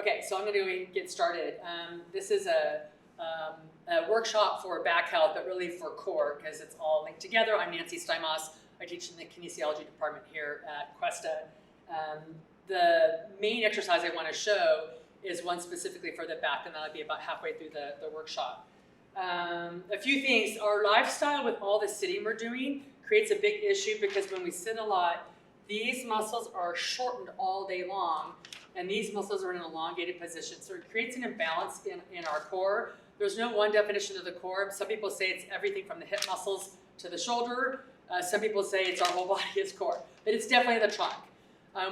Okay, so I'm going to get started. This is a workshop for back health, but really for core, because it's all linked together. I'm Nancy Steinmaus. I teach in the kinesiology department here at Cuesta. The main exercise I want to show is one specifically for the back, and that'll be about halfway through the workshop. A few things. Our lifestyle with all the sitting we're doing creates a big issue because when we sit a lot, these muscles are shortened all day long, and these muscles are in an elongated position. So it creates an imbalance in our core. There's no one definition of the core. Some people say it's everything from the hip muscles to the shoulder. Some people say it's our whole body is core, but it's definitely the trunk.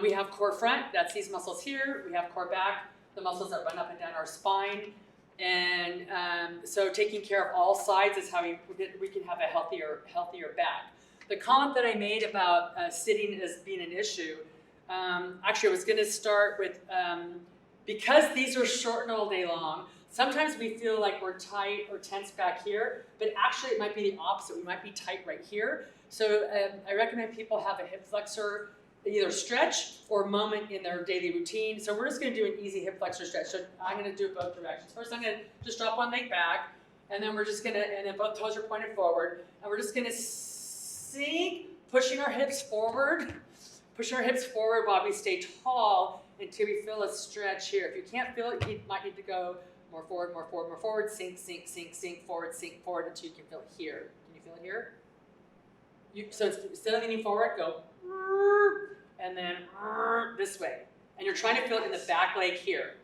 We have core front, that's these muscles here. We have core back, the muscles that run up and down our spine. And so taking care of all sides is how we can have a healthier back. The comment that I made about sitting as being an issue, actually I was going to start with, because these are shortened all day long, sometimes we feel like we're tight or tense back here, but actually it might be the opposite. We might be tight right here. So I recommend people have a hip flexor, either stretch or moment in their daily routine. So we're just going to do an easy hip flexor stretch. So I'm going to do it both directions. First, I'm going to just drop one leg back, and then we're just going to, and then both toes are pointed forward, and we're just going to sink, pushing our hips forward while we stay tall until we feel a stretch here. If you can't feel it, you might need to go more forward, more forward, more forward, sink, sink, sink, sink forward until you can feel it here. Can you feel it here? So instead of leaning forward, go and then this way. And you're trying to feel it in the back leg here.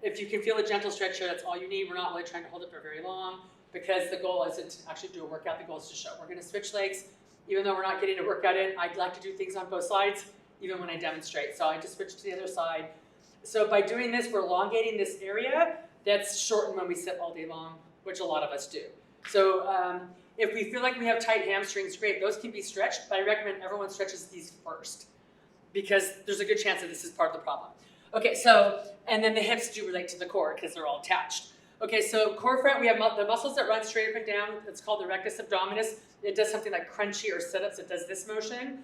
If you can feel a gentle stretch here, that's all you need. We're not really trying to hold it for very long because the goal isn't to actually do a workout. The goal is to show. We're going to switch legs. Even though we're not getting a workout in, I'd like to do things on both sides, even when I demonstrate. So I just switch to the other side. So by doing this, we're elongating this area that's shortened when we sit all day long, which a lot of us do. So if we feel like we have tight hamstrings, great. Those can be stretched, but I recommend everyone stretches these first because there's a good chance that this is part of the problem. Okay, so, and then the hips do relate to the core because they're all attached. Okay, so core front, we have the muscles that run straight up and down. It's called the rectus abdominis. It does something like crunchy or sit-ups. It does this motion.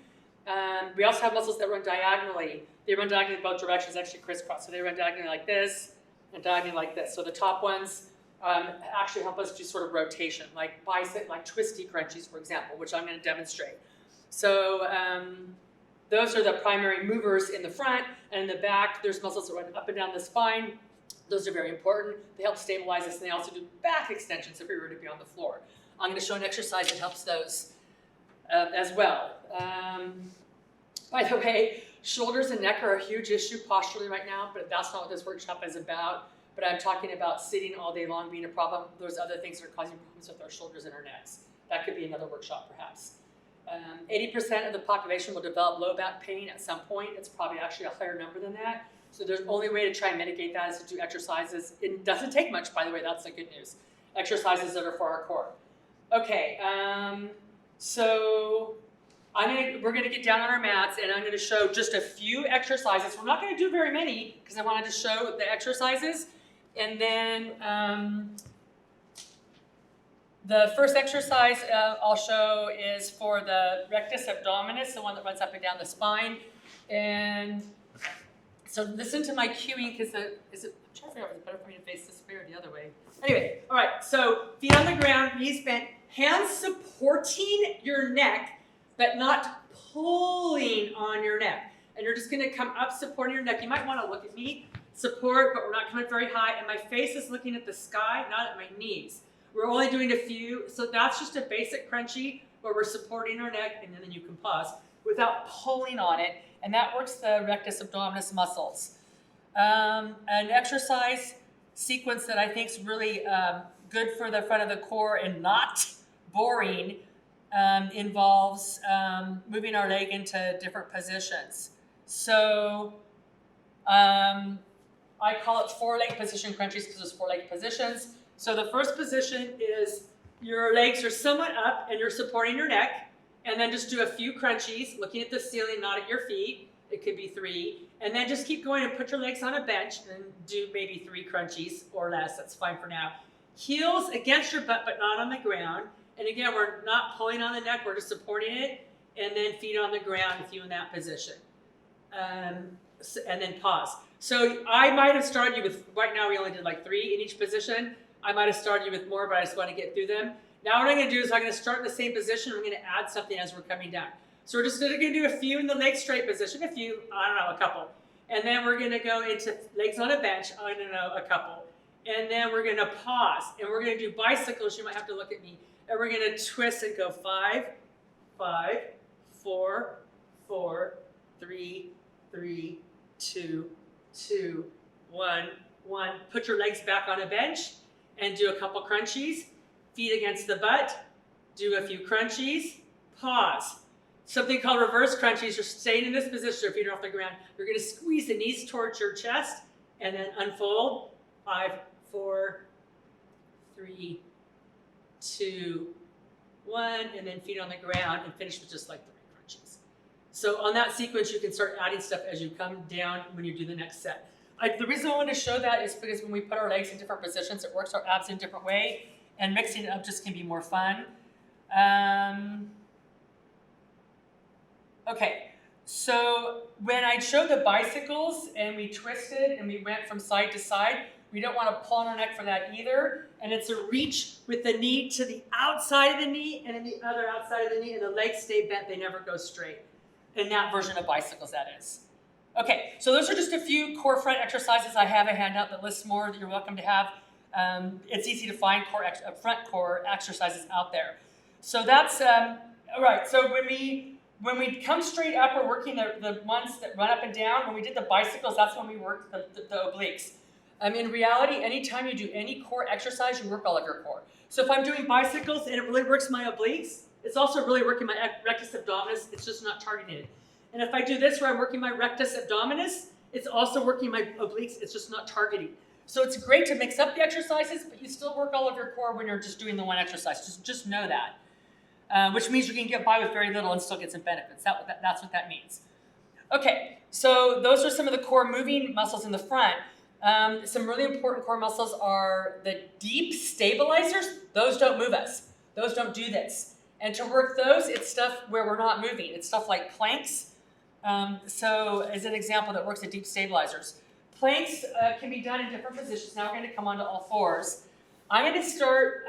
We also have muscles that run diagonally. They run diagonally in both directions, actually crisscross. So they run diagonally like this and diagonally like this. So the top ones actually help us do sort of rotation, like bicep, like twisty crunchies, for example, which I'm going to demonstrate. So those are the primary movers in the front, and in the back, there's muscles that run up and down the spine. Those are very important. They help stabilize us, and they also do back extensions if we were to be on the floor. I'm going to show an exercise that helps those as well. By the way, shoulders and neck are a huge issue posturally right now, but that's not what this workshop is about. But I'm talking about sitting all day long being a problem. There's other things that are causing problems with our shoulders and our necks. That could be another workshop, perhaps. 80% of the population will develop low back pain at some point. It's probably actually a higher number than that. So the only way to try and mitigate that is to do exercises. It doesn't take much, by the way. That's the good news. Exercises that are for our core. Okay, so we're going to get down on our mats, and I'm going to show just a few exercises. We're not going to do very many because I wanted to show the exercises. And then the first exercise I'll show is for the rectus abdominis, the one that runs up and down the spine. And so listen to my cueing because I'm trying to figure out if it's better for me to face this way or the other way. Anyway, all right, so feet on the ground, knees bent, hands supporting your neck, but not pulling on your neck. And you're just going to come up supporting your neck. You might want to look at me. Support, but we're not coming very high, and my face is looking at the sky, not at my knees. We're only doing a few, so that's just a basic crunchy where we're supporting our neck, and then you can pause without pulling on it, and that works the rectus abdominis muscles. An exercise sequence that I think is really good for the front of the core and not boring involves moving our leg into different positions. So I call it 4-leg position crunchies because there's 4-leg positions. So the first position is your legs are somewhat up and you're supporting your neck. And then just do a few crunchies, looking at the ceiling, not at your feet. It could be 3. And then just keep going and put your legs on a bench and do maybe 3 crunchies or less. That's fine for now. Heels against your butt, but not on the ground. And again, we're not pulling on the neck. We're just supporting it. And then feet on the ground with you in that position. And then pause. So I might have started you with, right now we only did like 3 in each position. I might have started you with more, but I just want to get through them. Now what I'm going to do is I'm going to start in the same position. I'm going to add something as we're coming down. So we're just going to do a few in the leg straight position, a few, I don't know, a couple. And then we're going to go into legs on a bench, I don't know, a couple. And then we're going to pause, and we're going to do bicycles. You might have to look at me. And we're going to twist and go 5, 5, 4, 4, 3, 3, 2, 2, 1, 1. Put your legs back on a bench and do a couple crunchies. Feet against the butt. Do a few crunchies. Pause. Something called reverse crunchies. You're staying in this position, your feet are off the ground. You're going to squeeze the knees towards your chest and then unfold. 5, 4, 3, 2, 1, and then feet on the ground and finish with just like 3 crunchies. So on that sequence, you can start adding stuff as you come down when you do the next set. The reason I want to show that is because when we put our legs in different positions, it works our abs in a different way, and mixing it up just can be more fun. Okay, so when I showed the bicycles and we twisted and we went from side to side, we don't want to pull on our neck for that either. And it's a reach with the knee to the outside of the knee and then the other outside of the knee, and the legs stay bent, they never go straight. In that version of bicycles, that is. Okay, so those are just a few core front exercises. I have a handout that lists more that you're welcome to have. It's easy to find front core exercises out there. So that's, all right, so when we come straight up, we're working the ones that run up and down. When we did the bicycles, that's when we worked the obliques. In reality, anytime you do any core exercise, you work all of your core. So if I'm doing bicycles and it really works my obliques, it's also really working my rectus abdominis. It's just not targeted. And if I do this where I'm working my rectus abdominis, it's also working my obliques. It's just not targeting. So it's great to mix up the exercises, but you still work all of your core when you're just doing the one exercise. Just know that. Which means you can get by with very little and still get some benefits. That's what that means. Okay, so those are some of the core moving muscles in the front. Some really important core muscles are the deep stabilizers. Those don't move us. Those don't do this. And to work those, it's stuff where we're not moving. It's stuff like planks. So as an example that works the deep stabilizers. Planks can be done in different positions. Now we're going to come onto all fours. I'm going to start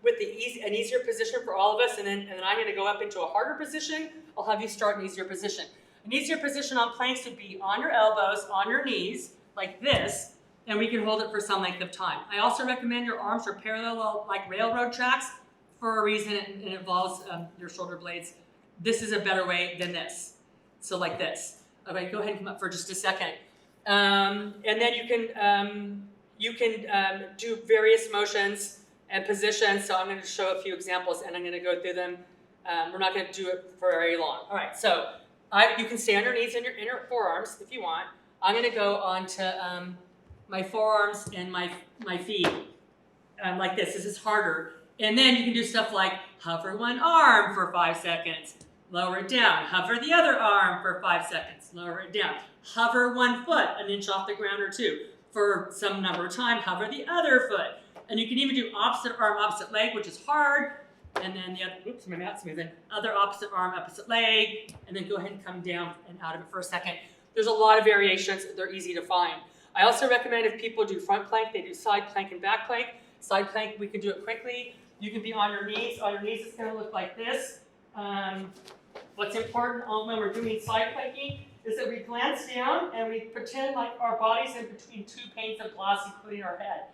with an easier position for all of us, and then I'm going to go up into a harder position. I'll have you start an easier position. An easier position on planks would be on your elbows, on your knees, like this, and we can hold it for some length of time. I also recommend your arms are parallel like railroad tracks for a reason, and it involves your shoulder blades. This is a better way than this. So like this. Okay, go ahead and come up for just a second. And then you can do various motions and positions. So I'm going to show a few examples, and I'm going to go through them. We're not going to do it for very long. All right, so you can stay on your knees and your forearms if you want. I'm going to go onto my forearms and my feet like this. This is harder. And then you can do stuff like hover one arm for 5 seconds, lower it down. Hover the other arm for 5 seconds, lower it down. Hover one foot an inch off the ground or 2 for some number of time. Hover the other foot. And you can even do opposite arm, opposite leg, which is hard. And then the other, oops, my mat's moving. Other opposite arm, opposite leg. And then go ahead and come down and out of it for a second. There's a lot of variations. They're easy to find. I also recommend if people do front plank, they do side plank and back plank. Side plank, we can do it quickly. You can be on your knees. On your knees, it's going to look like this. What's important when we're doing side planking is that we glance down and we pretend like our body's in between 2 panes of glass, including our head.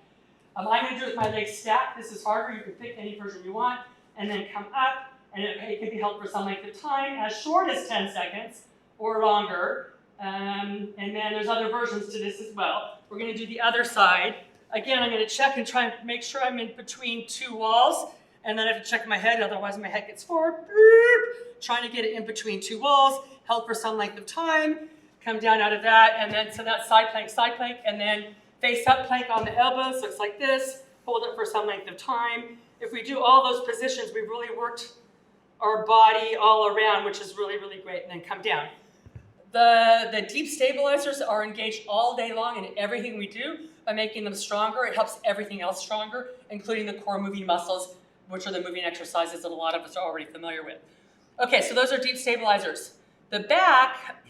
I'm going to do it with my legs stacked. This is harder. You can pick any version you want. And then come up, and it can be held for some length of time, as short as 10 seconds or longer. And then there's other versions to this as well. We're going to do the other side. Again, I'm going to check and try and make sure I'm in between 2 walls. And then I have to check my head, otherwise my head gets forward. Trying to get it in between 2 walls, held for some length of time. Come down out of that, and then so that's side plank, and then face up plank on the elbows. So it's like this. Hold it for some length of time. If we do all those positions, we've really worked our body all around, which is really, really great. And then come down. The deep stabilizers are engaged all day long in everything we do. By making them stronger, it helps everything else stronger, including the core moving muscles, which are the moving exercises that a lot of us are already familiar with. Okay, so those are deep stabilizers. The back,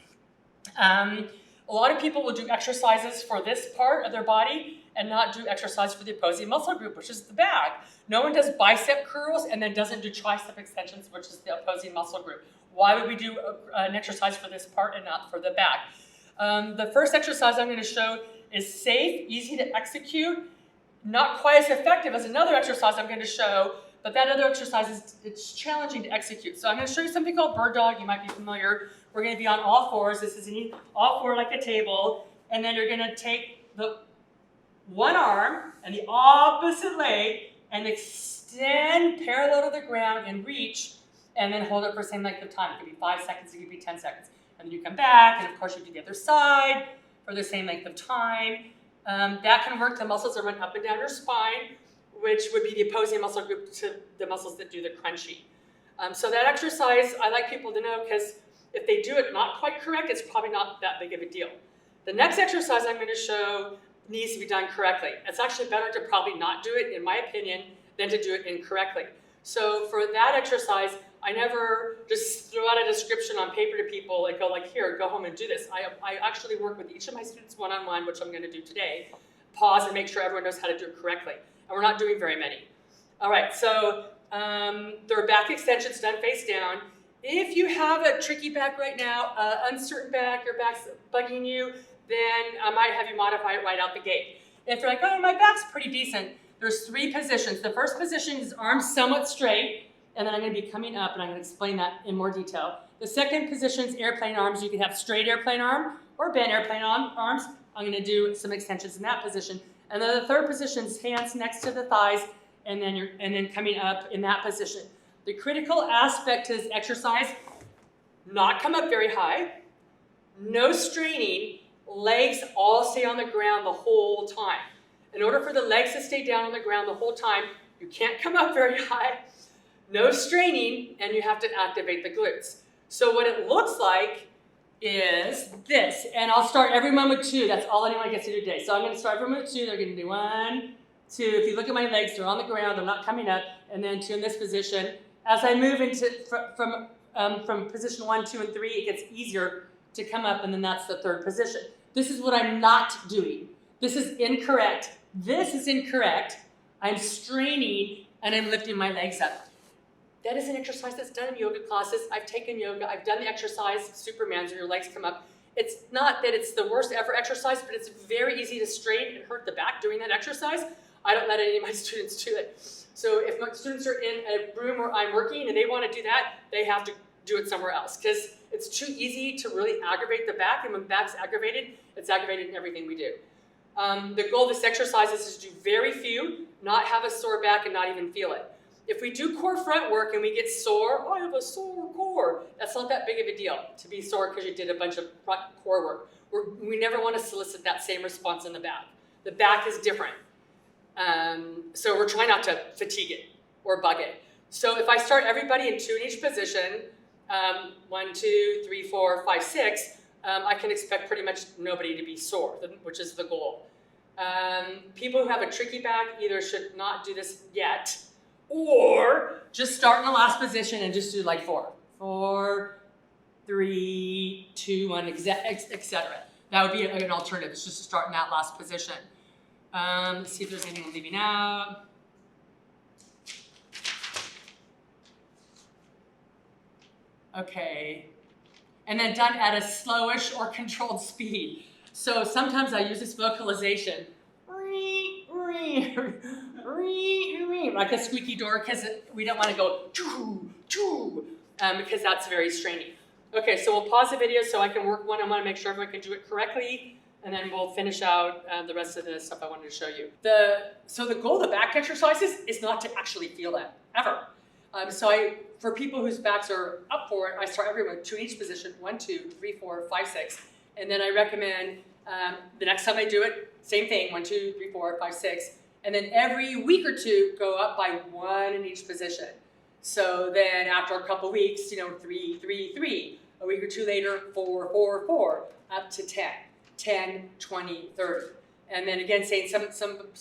A lot of people will do exercises for this part of their body and not do exercise for the opposing muscle group, which is the back. No one does bicep curls and then doesn't do tricep extensions, which is the opposing muscle group. Why would we do an exercise for this part and not for the back? The first exercise I'm going to show is safe, easy to execute, not quite as effective as another exercise I'm going to show, but that other exercise it's challenging to execute. So I'm going to show you something called bird dog. You might be familiar. We're going to be on all fours. This is all four like a table. And then you're going to take the one arm and the opposite leg and extend parallel to the ground and reach, and then hold it for the same length of time. It could be 5 seconds, it could be 10 seconds. And then you come back, and of course you do the other side for the same length of time. That can work the muscles that run up and down your spine, which would be the opposing muscle group to the muscles that do the crunchy. So that exercise, I like people to know, because if they do it not quite correct, it's probably not that big of a deal. The next exercise I'm going to show needs to be done correctly. It's actually better to probably not do it, in my opinion, than to do it incorrectly. So for that exercise, I never just throw out a description on paper to people and go like, here, go home and do this. I actually work with each of my students one-on-one, which I'm going to do today, pause and make sure everyone knows how to do it correctly. And we're not doing very many. All right, so there are back extensions done face down. If you have a tricky back right now, uncertain back, your back's bugging you, then I might have you modify it right out the gate. If you're like, oh, my back's pretty decent, there's 3 positions. The first position is arms somewhat straight, and then I'm going to be coming up, and I'm going to explain that in more detail. The second position is airplane arms. You can have straight airplane arm or bent airplane arms. I'm going to do some extensions in that position. And then the third position is hands next to the thighs, and then coming up in that position. The critical aspect to this exercise, not come up very high, no straining, legs all stay on the ground the whole time. In order for the legs to stay down on the ground the whole time, you can't come up very high, no straining, and you have to activate the glutes. So what it looks like is this, and I'll start everyone with 2. That's all anyone gets to do today. So I'm going to start everyone with 2. They're going to do 1, 2. If you look at my legs, they're on the ground. They're not coming up. And then 2 in this position. As I move into from position 1, 2, and 3, it gets easier to come up, and then that's the third position. This is what I'm not doing. This is incorrect. This is incorrect. I'm straining, and I'm lifting my legs up. That is an exercise that's done in yoga classes. I've taken yoga. I've done the exercise, Superman's, where your legs come up. It's not that it's the worst ever exercise, but it's very easy to strain and hurt the back doing that exercise. I don't let any of my students do it. So if my students are in a room where I'm working and they want to do that, they have to do it somewhere else, because it's too easy to really aggravate the back, and when the back's aggravated, it's aggravated in everything we do. The goal of this exercise is to do very few, not have a sore back, and not even feel it. If we do core front work and we get sore, oh, I have a sore core, that's not that big of a deal to be sore because you did a bunch of front core work. We never want to solicit that same response in the back. The back is different. So we're trying not to fatigue it or bug it. So if I start everybody in 2 in each position, 1, 2, 3, 4, 5, 6, I can expect pretty much nobody to be sore, which is the goal. People who have a tricky back either should not do this yet, or just start in the last position and just do like 4, 4, 3, 2, 1, etc. That would be an alternative. It's just to start in that last position. Let's see if there's anything I'm leaving out. Okay. And then done at a slowish or controlled speed. So sometimes I use this vocalization. Like a squeaky door, because we don't want to go choo, choo, because that's very straining. Okay, so we'll pause the video so I can work one-on-one and make sure everyone can do it correctly, and then we'll finish out the rest of the stuff I wanted to show you. So the goal of the back exercises is not to actually feel that, ever. For people whose backs are up for it, I start everyone with 2 in each position, 1, 2, 3, 4, 5, 6, and then I recommend the next time I do it, same thing, 1, 2, 3, 4, 5, 6, and then every week or 2, go up by 1 in each position. So then after a couple weeks, 3, 3, 3. A week or 2 later, 4, 4, 4, up to 10, 10, 20, 30. And then again, saying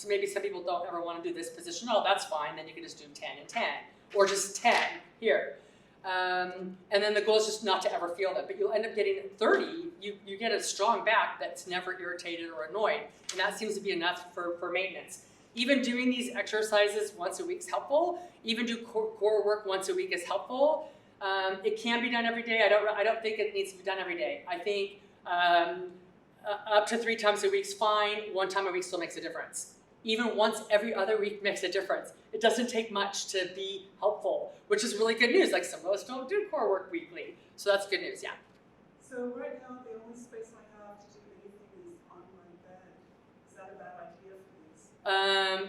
maybe some people don't ever want to do this position. Oh, that's fine. Then you can just do 10 and 10, or just 10 here. And then the goal is just not to ever feel that, but you'll end up getting 30, you get a strong back that's never irritated or annoyed, and that seems to be enough for maintenance. Even doing these exercises once a week is helpful. Even do core work once a week is helpful. It can be done every day. I don't think it needs to be done every day. I think up to 3 times a week is fine. 1 time a week still makes a difference. Even once every other week makes a difference. It doesn't take much to be helpful, which is really good news. Like some of us don't do core work weekly. So that's good news, yeah. So right now, the only space I have to do anything is on my bed. Is that a bad idea for these?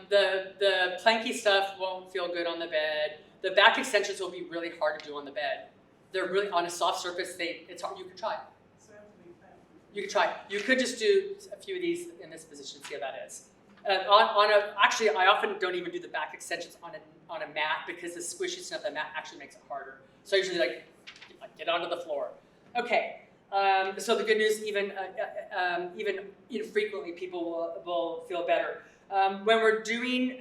The planky stuff won't feel good on the bed. The back extensions will be really hard to do on the bed. They're really, on a soft surface, it's hard. You can try. So I have to be bad. You can try. You could just do a few of these in this position, see how that is. Actually, I often don't even do the back extensions on a mat because the squishiness of the mat actually makes it harder. So I usually like get onto the floor. Okay. So the good news, even infrequently, people will feel better. When we're doing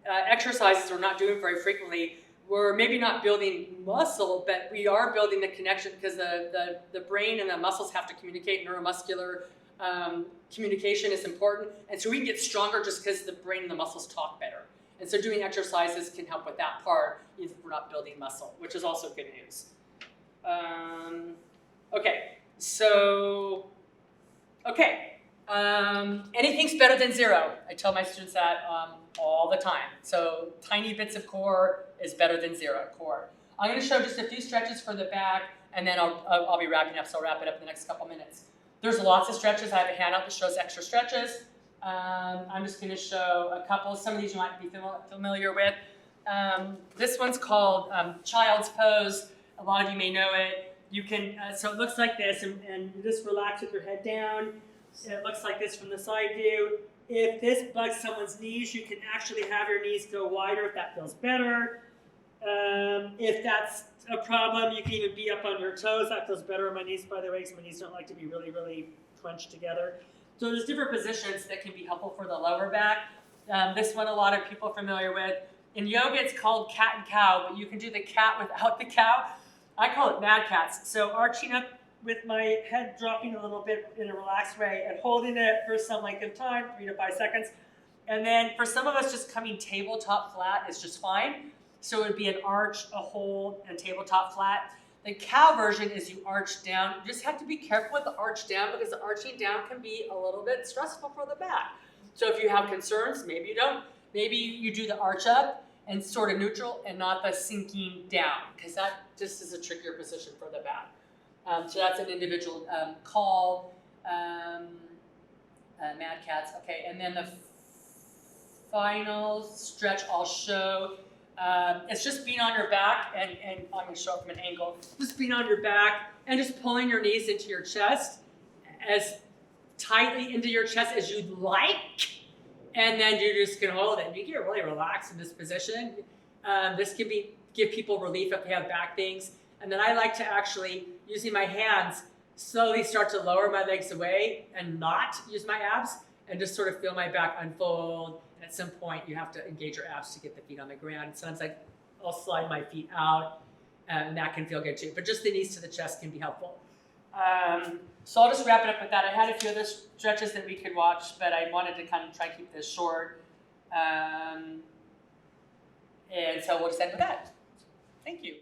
exercises we're not doing very frequently, we're maybe not building muscle, but we are building the connection because the brain and the muscles have to communicate. Neuromuscular communication is important, and so we can get stronger just because the brain and the muscles talk better. And so doing exercises can help with that part if we're not building muscle, which is also good news. Anything's better than 0. I tell my students that all the time. So tiny bits of core is better than 0 core. I'm going to show just a few stretches for the back, and then I'll be wrapping up, so I'll wrap it up in the next couple minutes. There's lots of stretches. I have a handout that shows extra stretches. I'm just going to show a couple. Some of these you might be familiar with. This one's called Child's Pose. A lot of you may know it. You can, so it looks like this, and you just relax with your head down. It looks like this from the side view. If this bugs someone's knees, you can actually have your knees go wider if that feels better. If that's a problem, you can even be up on your toes. That feels better on my knees, by the way, because my knees don't like to be really, really crunched together. So there's different positions that can be helpful for the lower back. This one a lot of people are familiar with. In yoga, it's called cat and cow, but you can do the cat without the cow. I call it mad cats. So arching up with my head dropping a little bit in a relaxed way and holding it for some length of time, 3 to 5 seconds. And then for some of us, just coming tabletop flat is just fine. So it would be an arch, a hold, and tabletop flat. The cow version is you arch down. You just have to be careful with the arch down because the arching down can be a little bit stressful for the back. So if you have concerns, maybe you don't. Maybe you do the arch up and sort of neutral and not the sinking down because that just is a trickier position for the back. So that's an individual call, mad cats. Okay, and then the final stretch I'll show. It's just being on your back, and I'm going to show it from an angle. Just being on your back and just pulling your knees into your chest as tightly into your chest as you'd like. And then you're just going to hold it. And you get really relaxed in this position. This can give people relief if they have back things. And then I like to actually, using my hands, slowly start to lower my legs away and not use my abs and just sort of feel my back unfold. And at some point, you have to engage your abs to get the feet on the ground. Sometimes I'll slide my feet out, and that can feel good too. But just the knees to the chest can be helpful. So I'll just wrap it up with that. I had a few other stretches that we could watch, but I wanted to kind of try and keep this short. And so we'll just end with that. Thank you.